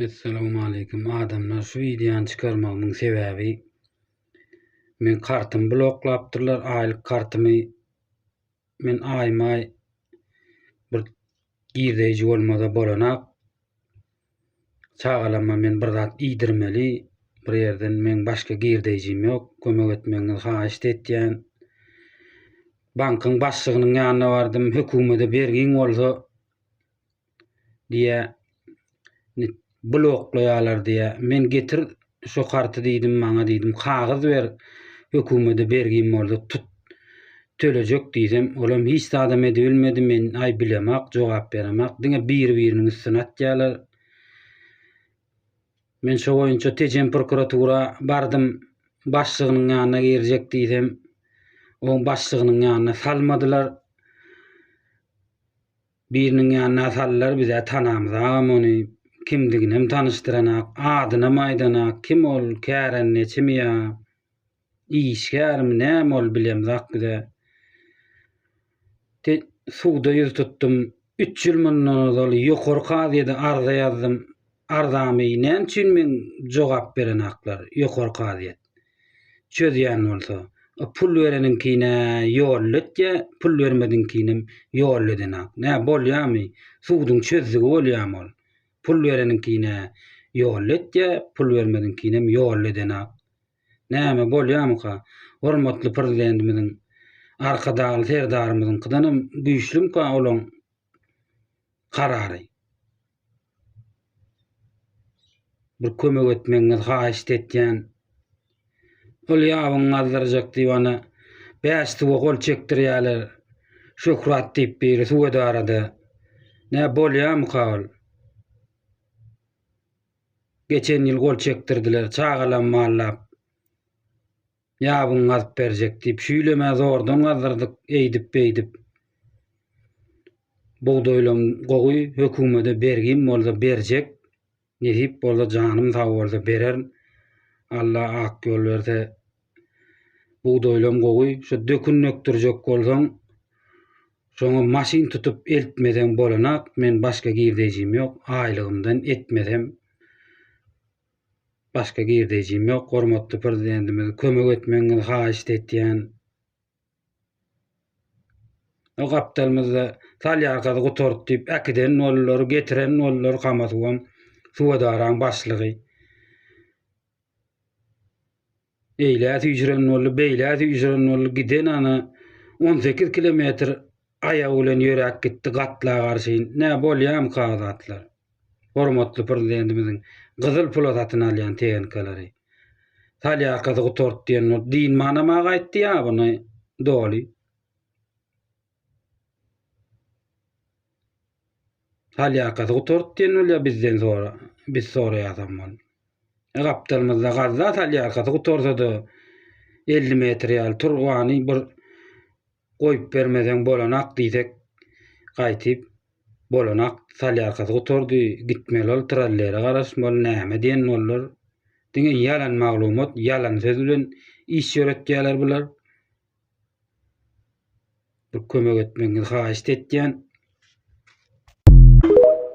Assalamu alaykum. Adamlar şu videony çykarmagymyň sebäbi men kartymy bloklapdyrlar, aýlyk kartymy men aýmay bir girdeji bolmada bolanak çagalanma men bir zat iýdirmeli, bir ýerden men başga girdejim ýok, kömek etmeňizi haýyş etýän. Bankyň başlygynyň ýanyna bardym, hökümete bergiň bolsa diýe bloklaýarlar diýe. Men getir şu karty diýdim, maňa diýdim, kagaz ber, hökümete bergiň bolsa tölejek diýdim. Olam hiç adam ede bilmedi, men aý bilemek, jogap beremek diňe bir-biriniň üstüne atýarlar. Men şo boýunça Tejem prokuratura bardym, başlygynyň ýanyna girjek diýdim. Oň başlygynyň ýanyna salmadylar. Biriniň ýanyna sallar, bize tanamyzam ony kimdigini hem tanıştıranak, adyna maýdanak, kim ol, kären neçimi ýa, işgärmi, näme ol bilemzak bize. Suwda ýüz tutdum, 3 ýyl mundan ozal ýokary kazyda arza ýazdym. Arzamy näçin men jogap berenaklar ýokary kazyda. Çözýän bolsa, pul bereninkine ýolletja, pul bermedinkine ýolledenak. Näme bolýarmy? Suwdyň çözdügi bolýarmy ol? Pul bereninkine ýolletja, pul bermedinkine ýolledenak. Näme bolýarmy? Hormatly prezidentimiziň arkadaly serdarymyzyň kydanam güýçlümkä olaň karary. Bir kömek etmeňizi haýyş etýän. Ol ýabyň azdyrjak diýip ana 5 tuwa gol çekdirýärler. Şöhrat diýip biri suwada arada. Näme bolýarmy kabul? Geçen ýyl gol çekdirdiler, çagalanma allap. Ýabyň azyp berjek diýip şüýleme zordan azdyrdyk, eýdip-beýdip. Bugdaýlam gowy hökümete bergin bolsa berjek. Nesip bolsa janym sag bolsa berer. Allah ak ýol berse. Bugdaýlam gowy şu dökün nökdirjek bolsaň şoňa maşyn tutup eltmeden bolanak, men başga girdejim ýok, aýlygymdan etmedem. Başka girdejim ýok. Hormatly prezidentimiz kömek etmeňizi haýyş etýän. O gapdalymyzda sal ýarkady gutordy diýip äkiden bollar, getiren bollar kamasywam suwadaran başlygy. Eýlä tüýjüren bollar, beýlä tüýjüren bollar, giden ana 18 kilometr aýagy bilen ýörek gitdi gatla garşy. Näme bolýarmy kazatlar? Hormatly prezidentimiziň gyzyl pulatyny alýan tegenkeleri. Sal ýarkady gutordy diýen din manamaga aýtdy ýa buny doli. Sal ýarkady gutordy diýen ol ýa bizden sonra, biz soraýasam bol. Gapdalymyzda gazza sal ýarkady gutorsa da 50 metr ýaly turgany bir goýup bermeden bolanak diýsek gaýtyp bolanak sal ýarkady gutordy, gitmeli ol, trallere garaşmaly, näme diýen bollar. Diňe ýalan maglumat, ýalan söz bilen iş ýöretýärler bular. Bir kömek etmeňizi haýyş etýän.